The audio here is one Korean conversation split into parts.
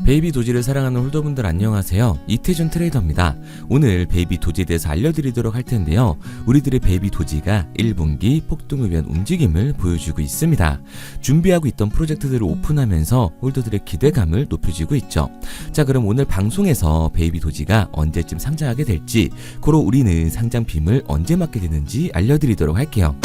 베이비 도지를 사랑하는 홀더분들 안녕하세요. 이태준 트레이더입니다. 오늘 베이비 도지에 대해서 알려드리도록 할 텐데요. 우리들의 베이비 도지가 1분기 폭등을 위한 움직임을 보여주고 있습니다. 준비하고 있던 프로젝트들을 오픈하면서 홀더들의 기대감을 높여주고 있죠. 자, 그럼 오늘 방송에서 베이비 도지가 언제쯤 상장하게 될지, 고로 우리는 상장 빔을 언제 맞게 되는지 알려드리도록 할게요.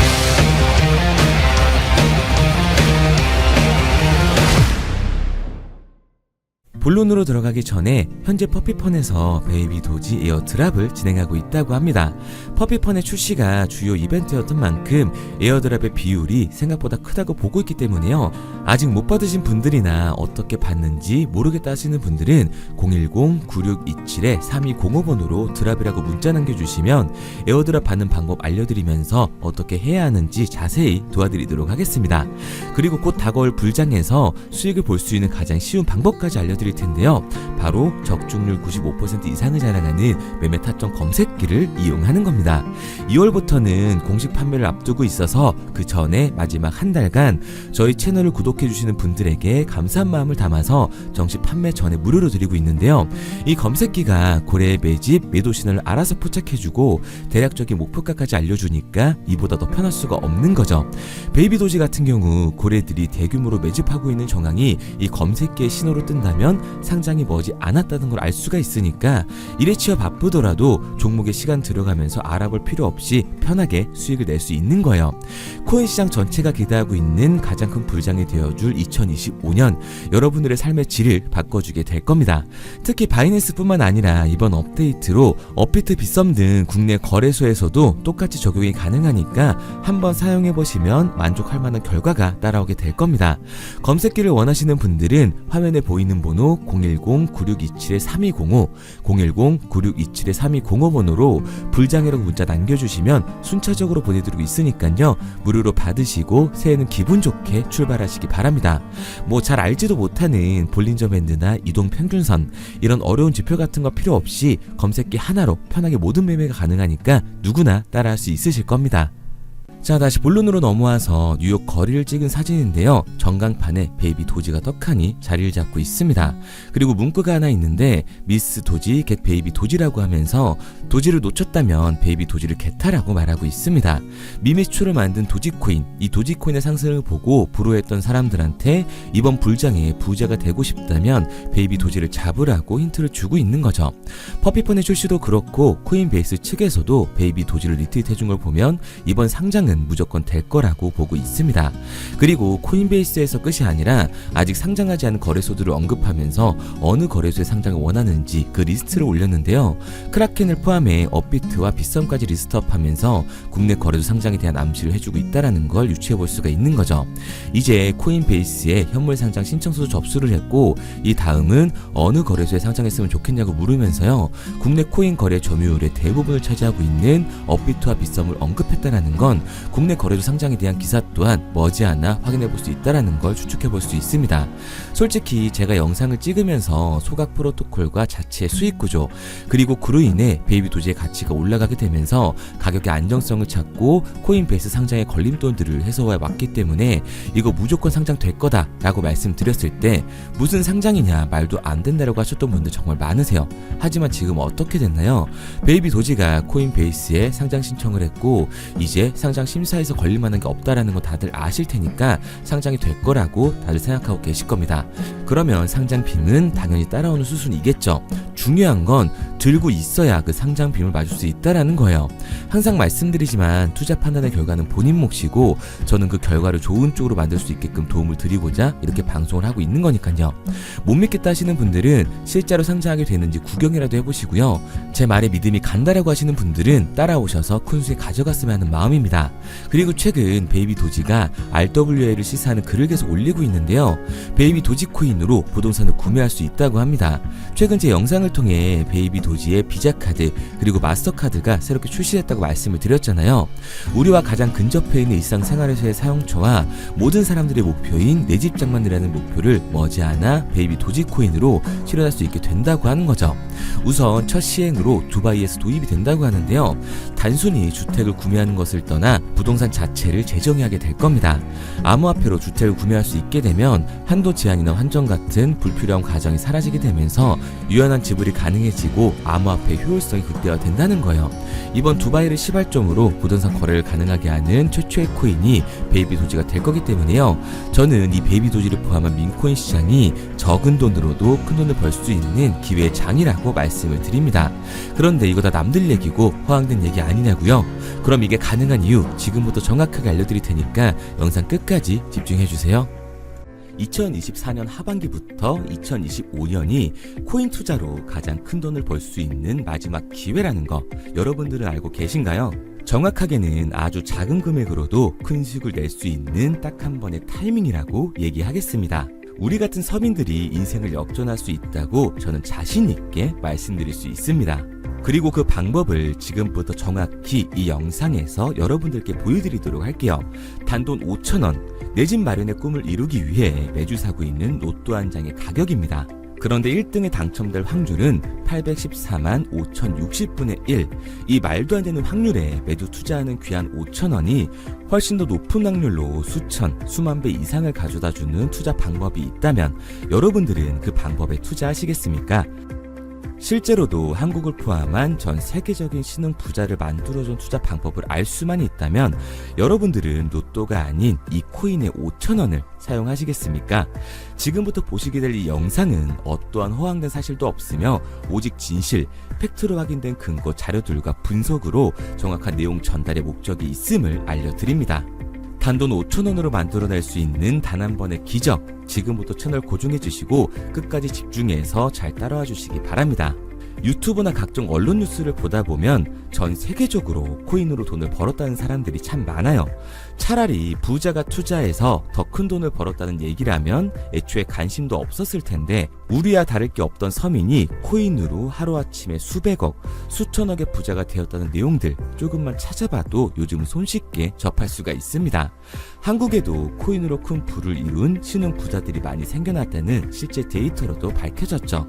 본론으로 들어가기 전에 현재 퍼피펀에서 베이비 도지 에어드랍을 진행하고 있다고 합니다. 퍼피펀의 출시가 주요 이벤트였던 만큼 에어드랍의 비율이 생각보다 크다고 보고 있기 때문에요. 아직 못 받으신 분들이나 어떻게 받는지 모르겠다 하시는 분들은 010-9627-3205번으로 드랍이라고 문자 남겨주시면 에어드랍 받는 방법 알려드리면서 어떻게 해야 하는지 자세히 도와드리도록 하겠습니다. 그리고 곧 다가올 불장에서 수익을 볼 수 있는 가장 쉬운 방법까지 알려드릴 텐데요. 바로 적중률 95% 이상을 자랑하는 매매 타점 검색기를 이용하는 겁니다. 2월부터는 공식 판매를 앞두고 있어서 그 전에 마지막 한 달간 저희 채널을 구독해주시는 분들에게 감사한 마음을 담아서 정식 판매 전에 무료로 드리고 있는데요. 이 검색기가 고래의 매집, 매도 신호를 알아서 포착해주고 대략적인 목표가까지 알려주니까 이보다 더 편할 수가 없는 거죠. 베이비 도지 같은 경우 고래들이 대규모로 매집하고 있는 정황이 이 검색기의 신호로 뜬다면 상장이 머지 않았다는 걸 알 수가 있으니까 일에 치여 바쁘더라도 종목에 시간 들어가면서 알아볼 필요 없이 편하게 수익을 낼 수 있는 거예요. 코인 시장 전체가 기대하고 있는 가장 큰 불장이 되어줄 2025년, 여러분들의 삶의 질을 바꿔주게 될 겁니다. 특히 바이낸스뿐만 아니라 이번 업데이트로 업비트, 빗썸 등 국내 거래소에서도 똑같이 적용이 가능하니까 한번 사용해보시면 만족할 만한 결과가 따라오게 될 겁니다. 검색기를 원하시는 분들은 화면에 보이는 번호 010-9627-3205, 010-9627-3205번으로 불장이라고 문자 남겨주시면 순차적으로 보내드리고 있으니까요. 무료로 받으시고 새해는 기분 좋게 출발하시기 바랍니다. 뭐 잘 알지도 못하는 볼린저 밴드나 이동 평균선, 이런 어려운 지표 같은 거 필요 없이 검색기 하나로 편하게 모든 매매가 가능하니까 누구나 따라할 수 있으실 겁니다. 자, 다시 본론으로 넘어와서 뉴욕 거리를 찍은 사진인데요. 전광판에 베이비 도지가 떡하니 자리를 잡고 있습니다. 그리고 문구가 하나 있는데 미스 도지 겟 베이비 도지라고 하면서 도지를 놓쳤다면 베이비 도지를 겟하라고 말하고 있습니다. 미미추를 만든 도지코인, 이 도지코인의 상승을 보고 불호했던 사람들한테 이번 불장에 부자가 되고 싶다면 베이비 도지를 잡으라고 힌트를 주고 있는 거죠. 퍼피펀의 출시도 그렇고 코인베이스 측에서도 베이비 도지를 리트윗해준 걸 보면 이번 상장은 무조건 될 거라고 보고 있습니다. 그리고 코인베이스에서 끝이 아니라 아직 상장하지 않은 거래소들을 언급하면서 어느 거래소에 상장을 원하는지 그 리스트를 올렸는데요. 크라켄을 포함해 업비트와 빗썸까지 리스트업하면서 국내 거래소 상장에 대한 암시를 해주고 있다는 걸 유추해볼 수가 있는 거죠. 이제 코인베이스에 현물 상장 신청서도 접수를 했고, 이 다음은 어느 거래소에 상장했으면 좋겠냐고 물으면서요. 국내 코인 거래 점유율의 대부분을 차지하고 있는 업비트와 빗썸을 언급했다는 건 국내 거래소 상장에 대한 기사 또한 머지않아 확인해볼 수 있다는 걸 추측해볼 수 있습니다. 솔직히 제가 영상을 찍으면서 소각 프로토콜과 자체의 수익 구조, 그리고 그로 인해 베이비 도지의 가치가 올라가게 되면서 가격의 안정성을 찾고 코인베이스 상장의 걸림돌들을 해소해 왔기 때문에 이거 무조건 상장될 거다 라고 말씀드렸을 때 무슨 상장이냐, 말도 안 된다라고 하셨던 분들 정말 많으세요. 하지만 지금 어떻게 됐나요? 베이비 도지가 코인베이스에 상장 신청을 했고 이제 상장 심사에서 걸릴만한 게 없다라는 거 다들 아실 테니까 상장이 될 거라고 다들 생각하고 계실 겁니다. 그러면 상장 빔은 당연히 따라오는 수순이겠죠. 중요한 건 들고 있어야 그 상장 빔을 맞을 수 있다라는 거예요. 항상 말씀드리지만 투자 판단의 결과는 본인 몫이고 저는 그 결과를 좋은 쪽으로 만들 수 있게끔 도움을 드리고자 이렇게 방송을 하고 있는 거니까요. 못 믿겠다 하시는 분들은 실제로 상장하게 되는지 구경이라도 해보시고요. 제 말에 믿음이 간다라고 하시는 분들은 따라오셔서 큰 수익 가져갔으면 하는 마음입니다. 그리고 최근 베이비 도지가 RWA를 시사하는 글을 계속 올리고 있는데요. 베이비 도지 코인으로 부동산을 구매할 수 있다고 합니다. 최근 제 영상을 통해 베이비 도지의 비자 카드 그리고 마스터카드가 새롭게 출시됐다고 말씀을 드렸잖아요. 우리와 가장 근접해 있는 일상생활에서의 사용처와 모든 사람들의 목표인 내 집 장만이라는 목표를 머지않아 베이비 도지코인으로 실현할 수 있게 된다고 하는 거죠. 우선 첫 시행으로 두바이에서 도입이 된다고 하는데요. 단순히 주택을 구매하는 것을 떠나 부동산 자체를 재정의하게 될 겁니다. 암호화폐로 주택을 구매할 수 있게 되면 한도 제한이나 환전 같은 불필요한 과정이 사라지게 되면서 유연한 지불이 가능해지고 암호화폐의 효율성이 극대화된다는 거예요. 이번 두바이를 시발점으로 부동산 거래를 가능하게 하는 최초의 코인이 베이비 도지가 될 거기 때문에요. 저는 이 베이비 도지를 포함한 민코인 시장이 적은 돈으로도 큰 돈을 벌 수 있는 기회의 장이라고 말씀을 드립니다. 그런데 이거 다 남들 얘기고 허황된 얘기 아니냐고요? 그럼 이게 가능한 이유 지금부터 정확하게 알려드릴 테니까 영상 끝까지 집중해주세요. 2024년 하반기부터 2025년이 코인 투자로 가장 큰 돈을 벌 수 있는 마지막 기회라는 거 여러분들은 알고 계신가요? 정확하게는 아주 작은 금액으로도 큰 수익을 낼 수 있는 딱 한 번의 타이밍이라고 얘기하겠습니다. 우리 같은 서민들이 인생을 역전할 수 있다고 저는 자신 있게 말씀드릴 수 있습니다. 그리고 그 방법을 지금부터 정확히 이 영상에서 여러분들께 보여드리도록 할게요. 단돈 5,000원, 내 집 마련의 꿈을 이루기 위해 매주 사고 있는 로또 한 장의 가격입니다. 그런데 1등에 당첨될 확률은 814만 5060분의 1. 이 말도 안 되는 확률에 매주 투자하는 귀한 5,000원이 훨씬 더 높은 확률로 수천, 수만 배 이상을 가져다주는 투자 방법이 있다면 여러분들은 그 방법에 투자하시겠습니까? 실제로도 한국을 포함한 전 세계적인 신흥 부자를 만들어준 투자 방법을 알 수만 있다면 여러분들은 로또가 아닌 이 코인의 5,000원을 사용하시겠습니까? 지금부터 보시게 될 이 영상은 어떠한 허황된 사실도 없으며 오직 진실, 팩트로 확인된 근거 자료들과 분석으로 정확한 내용 전달의 목적이 있음을 알려드립니다. 단돈 5,000원으로 만들어낼 수 있는 단 한 번의 기적, 지금부터 채널 고정해주시고 끝까지 집중해서 잘 따라와 주시기 바랍니다. 유튜브나 각종 언론 뉴스를 보다 보면 전 세계적으로 코인으로 돈을 벌었다는 사람들이 참 많아요. 차라리 부자가 투자해서 더 큰 돈을 벌었다는 얘기라면 애초에 관심도 없었을 텐데 우리와 다를 게 없던 서민이 코인으로 하루아침에 수백억, 수천억의 부자가 되었다는 내용들 조금만 찾아봐도 요즘 손쉽게 접할 수가 있습니다. 한국에도 코인으로 큰 부를 이룬 신흥 부자들이 많이 생겨났다는 실제 데이터로도 밝혀졌죠.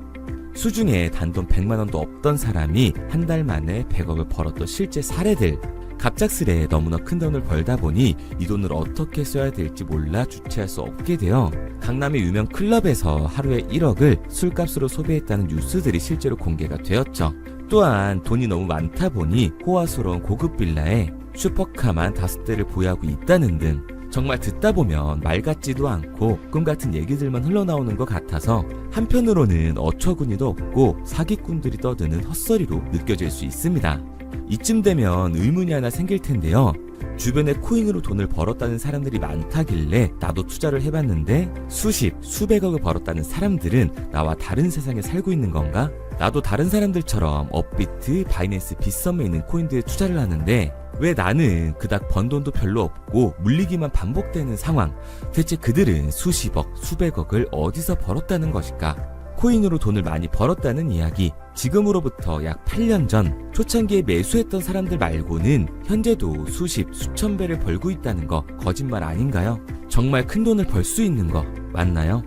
수중에 단돈 100만원도 없던 사람이 한 달 만에 100억을 벌었던 실제 사례들. 갑작스레 너무나 큰 돈을 벌다 보니 이 돈을 어떻게 써야 될지 몰라 주체할 수 없게 되어 강남의 유명 클럽에서 하루에 1억을 술값으로 소비했다는 뉴스들이 실제로 공개가 되었죠. 또한 돈이 너무 많다 보니 호화스러운 고급 빌라에 슈퍼카만 5대를 보유하고 있다는 등 정말 듣다 보면 말 같지도 않고 꿈 같은 얘기들만 흘러나오는 것 같아서 한편으로는 어처구니도 없고 사기꾼들이 떠드는 헛소리로 느껴질 수 있습니다. 이쯤 되면 의문이 하나 생길 텐데요. 주변에 코인으로 돈을 벌었다는 사람들이 많다길래 나도 투자를 해봤는데 수십, 수백억을 벌었다는 사람들은 나와 다른 세상에 살고 있는 건가? 나도 다른 사람들처럼 업비트, 바이낸스, 빗썸에 있는 코인들에 투자를 하는데 왜 나는 그닥 번 돈도 별로 없고 물리기만 반복되는 상황? 대체 그들은 수십억, 수백억을 어디서 벌었다는 것일까? 코인으로 돈을 많이 벌었다는 이야기, 지금으로부터 약 8년 전 초창기에 매수했던 사람들 말고는 현재도 수십, 수천 배를 벌고 있다는 거 거짓말 아닌가요? 정말 큰 돈을 벌 수 있는 거 맞나요?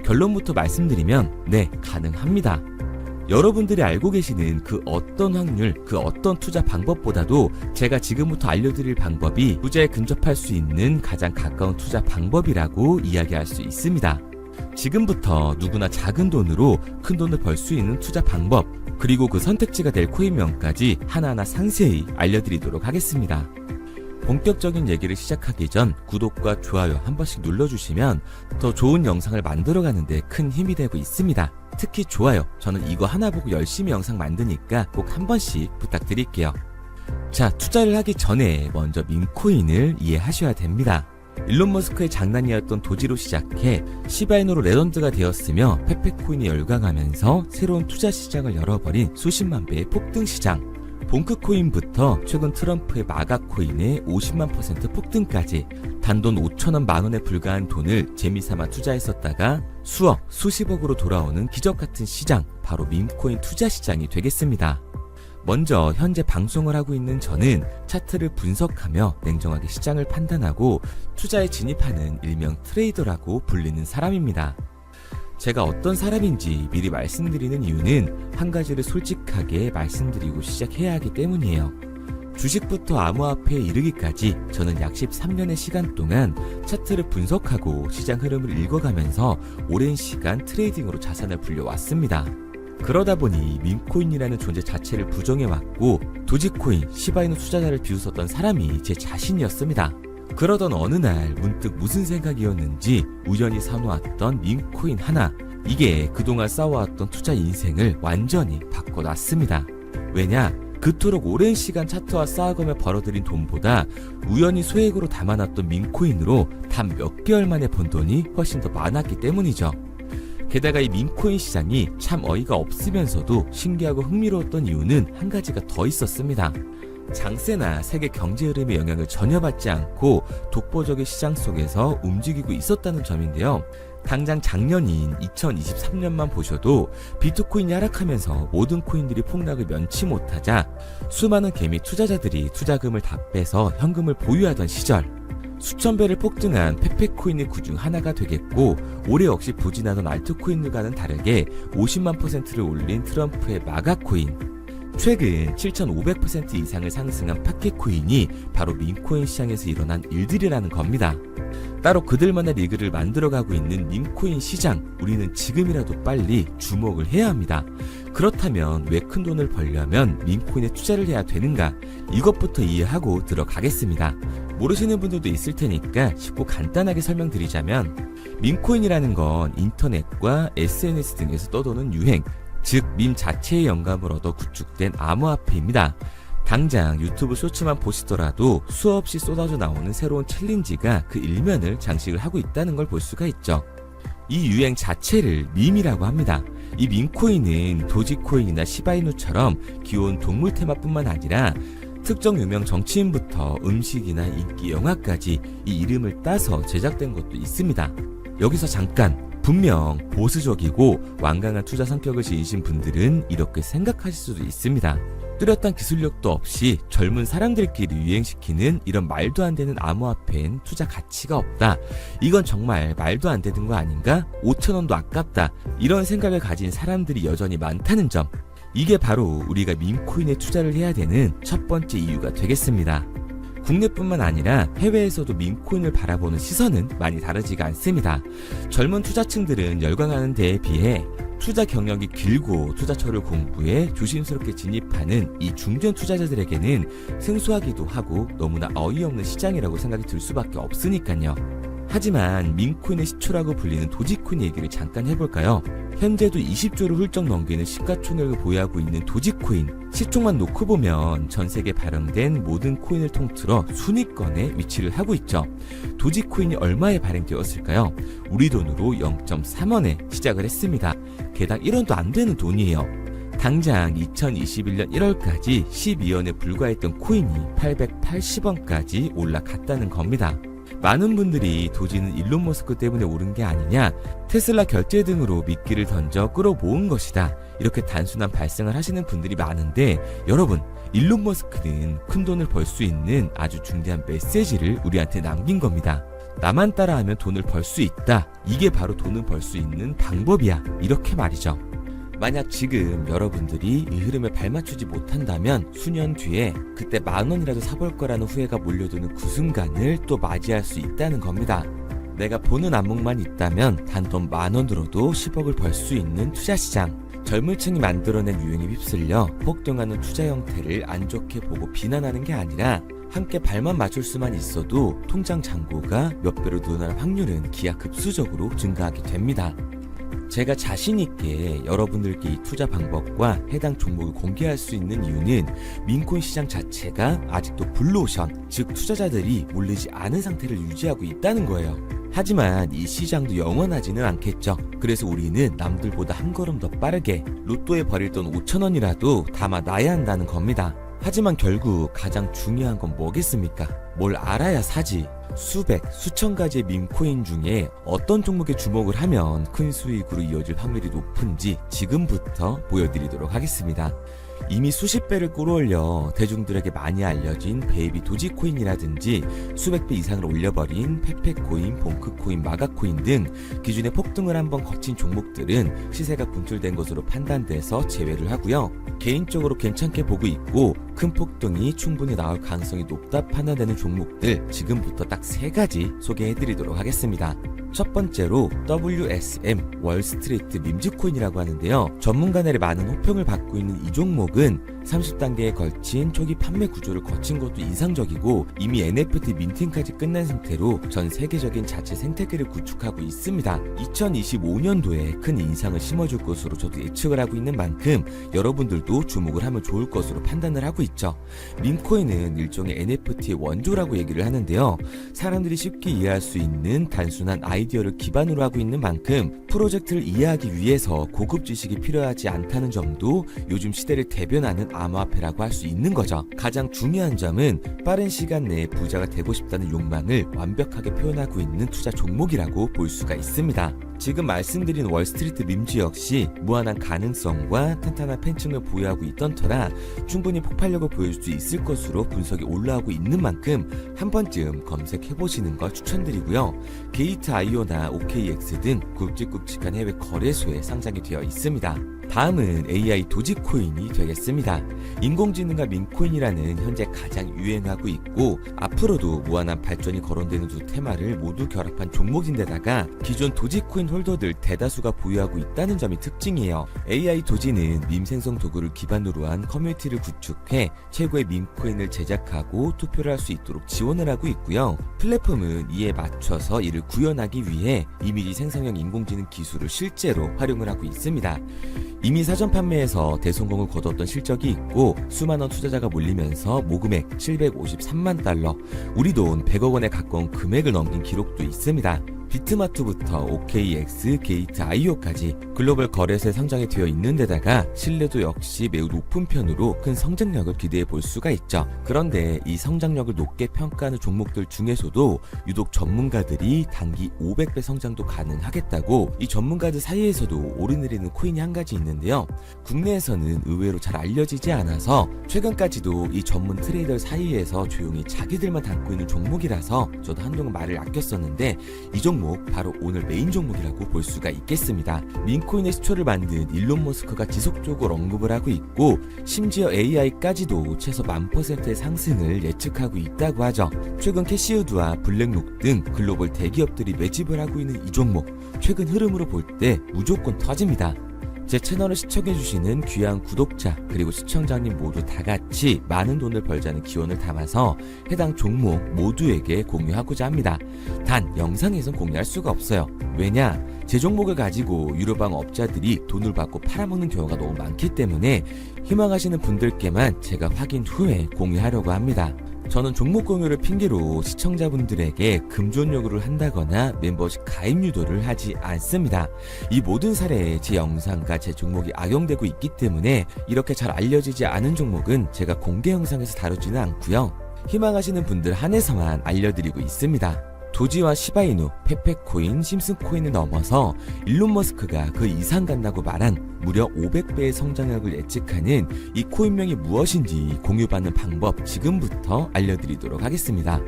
결론부터 말씀드리면 네, 가능합니다. 여러분들이 알고 계시는 그 어떤 확률, 그 어떤 투자 방법보다도 제가 지금부터 알려드릴 방법이 부자에 근접할 수 있는 가장 가까운 투자 방법이라고 이야기할 수 있습니다. 지금부터 누구나 작은 돈으로 큰 돈을 벌 수 있는 투자 방법, 그리고 그 선택지가 될 코인명까지 하나하나 상세히 알려드리도록 하겠습니다. 본격적인 얘기를 시작하기 전 구독과 좋아요 한 번씩 눌러주시면 더 좋은 영상을 만들어가는 데 큰 힘이 되고 있습니다. 특히 좋아요, 저는 이거 하나 보고 열심히 영상 만드니까 꼭 한 번씩 부탁드릴게요. 자, 투자를 하기 전에 먼저 민코인을 이해하셔야 됩니다. 일론 머스크의 장난이었던 도지로 시작해 시바이노로 레전드가 되었으며 페페코인이 열광하면서 새로운 투자 시장을 열어버린 수십만 배의 폭등 시장. 봉크코인부터 최근 트럼프의 마가코인의 50만 % 폭등까지 단돈 5천원 만원에 불과한 돈을 재미삼아 투자했었다가 수억, 수십억으로 돌아오는 기적같은 시장, 바로 밈코인 투자 시장이 되겠습니다. 먼저 현재 방송을 하고 있는 저는 차트를 분석하며 냉정하게 시장을 판단하고 투자에 진입하는 일명 트레이더라고 불리는 사람입니다. 제가 어떤 사람인지 미리 말씀드리는 이유는 한 가지를 솔직하게 말씀드리고 시작해야 하기 때문이에요. 주식부터 암호화폐에 이르기까지 저는 약 13년의 시간 동안 차트를 분석하고 시장 흐름을 읽어가면서 오랜 시간 트레이딩으로 자산을 불려왔습니다. 그러다 보니 밈코인이라는 존재 자체를 부정해왔고 도지코인, 시바이누 투자자를 비웃었던 사람이 제 자신이었습니다. 그러던 어느 날 문득 무슨 생각이었는지 우연히 사놓았던 밈코인 하나, 이게 그동안 쌓아왔던 투자 인생을 완전히 바꿔놨습니다. 왜냐? 그토록 오랜 시간 차트와 쌓아가며 벌어들인 돈보다 우연히 소액으로 담아놨던 밈코인으로 단 몇 개월 만에 번 돈이 훨씬 더 많았기 때문이죠. 게다가 이 밈코인 시장이 참 어이가 없으면서도 신기하고 흥미로웠던 이유는 한 가지가 더 있었습니다. 장세나 세계 경제 흐름의 영향을 전혀 받지 않고 독보적인 시장 속에서 움직이고 있었다는 점인데요. 당장 작년인 2023년만 보셔도 비트코인이 하락하면서 모든 코인들이 폭락을 면치 못하자 수많은 개미 투자자들이 투자금을 다 빼서 현금을 보유하던 시절, 수천 배를 폭등한 페페코인이 그중 하나가 되겠고, 올해 역시 부진하던 알트코인들과는 다르게 50만 %를 올린 트럼프의 마가코인, 최근 7,500% 이상을 상승한 파켓코인이 바로 밈코인 시장에서 일어난 일들이라는 겁니다. 따로 그들만의 리그를 만들어가고 있는 밈코인 시장, 우리는 지금이라도 빨리 주목을 해야 합니다. 그렇다면 왜 큰 돈을 벌려면 밈코인에 투자를 해야 되는가? 이것부터 이해하고 들어가겠습니다. 모르시는 분들도 있을 테니까 쉽고 간단하게 설명드리자면, 밈코인이라는 건 인터넷과 SNS 등에서 떠도는 유행, 즉 밈 자체의 영감을 얻어 구축된 암호화폐입니다. 당장 유튜브 쇼츠만 보시더라도 수없이 쏟아져 나오는 새로운 챌린지가 그 일면을 장식을 하고 있다는 걸 볼 수가 있죠. 이 유행 자체를 밈이라고 합니다. 이 밈코인은 도지코인이나 시바이누처럼 귀여운 동물 테마뿐만 아니라 특정 유명 정치인부터 음식이나 인기 영화까지 이 이름을 따서 제작된 것도 있습니다. 여기서 잠깐, 분명 보수적이고 완강한 투자 성격을 지니신 분들은 이렇게 생각하실 수도 있습니다. 뚜렷한 기술력도 없이 젊은 사람들끼리 유행시키는 이런 말도 안 되는 암호화폐엔 투자 가치가 없다. 이건 정말 말도 안 되는 거 아닌가? 5,000원도 아깝다. 이런 생각을 가진 사람들이 여전히 많다는 점. 이게 바로 우리가 밈코인에 투자를 해야 되는 첫 번째 이유가 되겠습니다. 국내뿐만 아니라 해외에서도 밈코인을 바라보는 시선은 많이 다르지가 않습니다. 젊은 투자층들은 열광하는 데에 비해 투자 경력이 길고 투자처를 공부해 조심스럽게 진입하는 이 중견 투자자들에게는 생소하기도 하고 너무나 어이없는 시장이라고 생각이 들 수밖에 없으니까요. 하지만 밈코인의 시초라고 불리는 도지코인 얘기를 잠깐 해볼까요? 현재도 20조를 훌쩍 넘기는 시가총액을 보유하고 있는 도지코인, 시총만 놓고 보면 전 세계에 발행된 모든 코인을 통틀어 순위권에 위치를 하고 있죠. 도지코인이 얼마에 발행되었을까요? 우리 돈으로 0.3원에 시작을 했습니다. 개당 1원도 안 되는 돈이에요. 당장 2021년 1월까지 12원에 불과했던 코인이 880원까지 올라갔다는 겁니다. 많은 분들이 도지는 일론 머스크 때문에 오른 게 아니냐, 테슬라 결제 등으로 미끼를 던져 끌어모은 것이다, 이렇게 단순한 발생을 하시는 분들이 많은데, 여러분, 일론 머스크는 큰 돈을 벌 수 있는 아주 중대한 메시지를 우리한테 남긴 겁니다. 나만 따라하면 돈을 벌 수 있다, 이게 바로 돈을 벌 수 있는 방법이야, 이렇게 말이죠. 만약 지금 여러분들이 이 흐름에 발맞추지 못한다면 수년 뒤에 그때 10,000원이라도 사볼 거라는 후회가 몰려드는 그 순간을 또 맞이할 수 있다는 겁니다. 내가 보는 안목만 있다면 단돈 10,000원으로도 10억을 벌 수 있는 투자시장, 젊은 층이 만들어낸 유행에 휩쓸려 폭등하는 투자 형태를 안 좋게 보고 비난하는 게 아니라 함께 발만 맞출 수만 있어도 통장 잔고가 몇 배로 늘어날 확률은 기하급수적으로 증가하게 됩니다. 제가 자신있게 여러분들께 이 투자 방법과 해당 종목을 공개할 수 있는 이유는 밈코인 시장 자체가 아직도 블루오션, 즉 투자자들이 몰리지 않은 상태를 유지하고 있다는 거예요. 하지만 이 시장도 영원하지는 않겠죠. 그래서 우리는 남들보다 한 걸음 더 빠르게 로또에 버릴 돈 5,000원이라도 담아놔야 한다는 겁니다. 하지만 결국 가장 중요한 건 뭐겠습니까? 뭘 알아야 사지. 수백, 수천 가지의 밈코인 중에 어떤 종목에 주목을 하면 큰 수익으로 이어질 확률이 높은지 지금부터 보여드리도록 하겠습니다. 이미 수십 배를 끌어올려 대중들에게 많이 알려진 베이비 도지코인이라든지 수백 배 이상을 올려버린 페페코인, 봉크코인, 마가코인 등 기존의 폭등을 한번 거친 종목들은 시세가 분출된 것으로 판단돼서 제외를 하고요. 개인적으로 괜찮게 보고 있고 큰 폭등이 충분히 나올 가능성이 높다 판단되는 종목들 지금부터 딱 3가지 소개해드리도록 하겠습니다. 첫 번째로 WSM 월스트리트 밈즈코인이라고 하는데요. 전문가들의 많은 호평을 받고 있는 이 종목은 30단계에 걸친 초기 판매 구조를 거친 것도 인상적이고 이미 NFT 민팅까지 끝난 상태로 전 세계적인 자체 생태계를 구축하고 있습니다. 2025년도에 큰 인상을 심어줄 것으로 저도 예측을 하고 있는 만큼 여러분들도 주목을 하면 좋을 것으로 판단을 하고 있죠. 밈코인은 일종의 NFT의 원조라고 얘기를 하는데요. 사람들이 쉽게 이해할 수 있는 단순한 아이디어를 기반으로 하고 있는 만큼 프로젝트를 이해하기 위해서 고급 지식이 필요하지 않다는 점도 요즘 시대를 대변하는 암호화폐라고 할 수 있는 거죠. 가장 중요한 점은 빠른 시간 내에 부자가 되고 싶다는 욕망을 완벽하게 표현하고 있는 투자 종목이라고 볼 수가 있습니다. 지금 말씀드린 월스트리트 밈즈 역시 무한한 가능성과 탄탄한 팬층을 보유하고 있던 터라 충분히 폭발력을 보여줄 수 있을 것으로 분석이 올라오고 있는 만큼 한 번쯤 검색해보시는 걸 추천드리고요. 게이트.io나 OKX 등 굵직굵직한 해외 거래소에 상장이 되어 있습니다. 다음은 AI 도지코인이 되겠습니다. 인공지능과 밈코인이라는 현재 가장 유행하고 있고 앞으로도 무한한 발전이 거론되는 두 테마를 모두 결합한 종목인데다가 기존 도지코인 홀더들 대다수가 보유하고 있다는 점이 특징이에요. AI 도지는 밈 생성 도구를 기반으로 한 커뮤니티를 구축해 최고의 밈코인을 제작하고 투표를 할 수 있도록 지원을 하고 있고요. 플랫폼은 이에 맞춰서 이를 구현하기 위해 이미지 생성형 인공지능 기술을 실제로 활용을 하고 있습니다. 이미 사전 판매에서 대성공을 거뒀던 실적이 있고 수만원 투자자가 몰리면서 모금액 753만 달러, 우리 돈 100억 원에 가까운 금액을 넘긴 기록도 있습니다. 비트마트부터 OKX, 게이트.io까지 글로벌 거래소에 상장이 되어 있는 데다가 신뢰도 역시 매우 높은 편으로 큰 성장력을 기대해 볼 수가 있죠. 그런데 이 성장력을 높게 평가하는 종목들 중에서도 유독 전문가들이 단기 500배 성장도 가능하겠다고 이 전문가들 사이에서도 오르내리는 코인이 한 가지 있는데요. 국내에서는 의외로 잘 알려지지 않아서 최근까지도 이 전문 트레이더 사이에서 조용히 자기들만 담고 있는 종목이라서 저도 한동안 말을 아꼈었는데 이 종목 바로 오늘 메인 종목이라고 볼 수가 있겠습니다. 밈코인의 시초를 만든 일론 머스크가 지속적으로 언급을 하고 있고 심지어 AI까지도 최소 1000%의 상승을 예측하고 있다고 하죠. 최근 캐시우드와 블랙록 등 글로벌 대기업들이 매집을 하고 있는 이 종목 최근 흐름으로 볼 때 무조건 터집니다. 제 채널을 시청해주시는 귀한 구독자 그리고 시청자님 모두 다같이 많은 돈을 벌자는 기원을 담아서 해당 종목 모두에게 공유하고자 합니다. 단 영상에선 공유할 수가 없어요. 왜냐? 제 종목을 가지고 유료방 업자들이 돈을 받고 팔아먹는 경우가 너무 많기 때문에 희망하시는 분들께만 제가 확인 후에 공유하려고 합니다. 저는 종목 공유를 핑계로 시청자분들에게 금전 요구를 한다거나 멤버십 가입 유도를 하지 않습니다. 이 모든 사례에 제 영상과 제 종목이 악용되고 있기 때문에 이렇게 잘 알려지지 않은 종목은 제가 공개 영상에서 다루지는 않고요. 희망하시는 분들 한해서만 알려드리고 있습니다. 도지와 시바이누, 페페코인, 심슨코인을 넘어서 일론 머스크가 그 이상 간다고 말한 무려 500배의 성장력을 예측하는 이 코인명이 무엇인지 공유받는 방법 지금부터 알려드리도록 하겠습니다.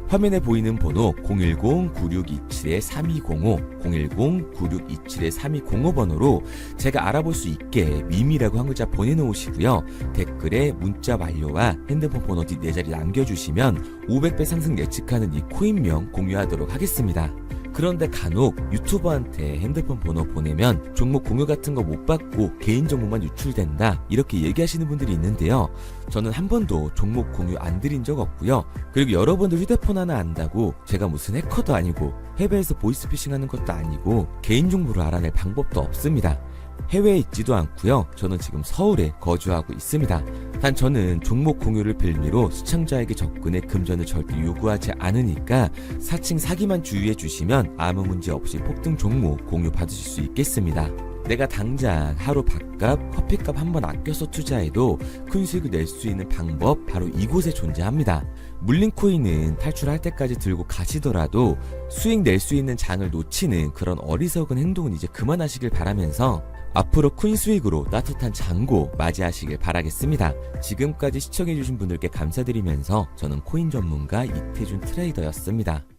화면에 보이는 번호 010-9627-3205, 010-9627-3205 번호로 제가 알아볼 수 있게 밈이라고 한 글자 보내놓으시고요. 댓글에 문자 완료와 핸드폰 번호 뒤 4자리 남겨주시면 500배 상승 예측하는 이 코인명 공유하도록 하겠습니다. 그런데 간혹 유튜버한테 핸드폰 번호 보내면 종목 공유 같은 거 못 받고 개인정보만 유출된다 이렇게 얘기하시는 분들이 있는데요. 저는 한 번도 종목 공유 안 드린 적 없고요. 그리고 여러분들 휴대폰 하나 안다고 제가 무슨 해커도 아니고 해외에서 보이스피싱하는 것도 아니고 개인정보를 알아낼 방법도 없습니다. 해외에 있지도 않고요. 저는 지금 서울에 거주하고 있습니다. 단 저는 종목 공유를 빌미로 시청자에게 접근해 금전을 절대 요구하지 않으니까 사칭 사기만 주의해 주시면 아무 문제 없이 폭등 종목 공유 받으실 수 있겠습니다. 내가 당장 하루 밥값, 커피값 한번 아껴서 투자해도 큰 수익을 낼 수 있는 방법 바로 이곳에 존재합니다. 물린 코인은 탈출할 때까지 들고 가시더라도 수익 낼 수 있는 장을 놓치는 그런 어리석은 행동은 이제 그만하시길 바라면서 앞으로 큰 수익으로 따뜻한 장고 맞이하시길 바라겠습니다. 지금까지 시청해주신 분들께 감사드리면서 저는 코인 전문가 이태준 트레이더였습니다.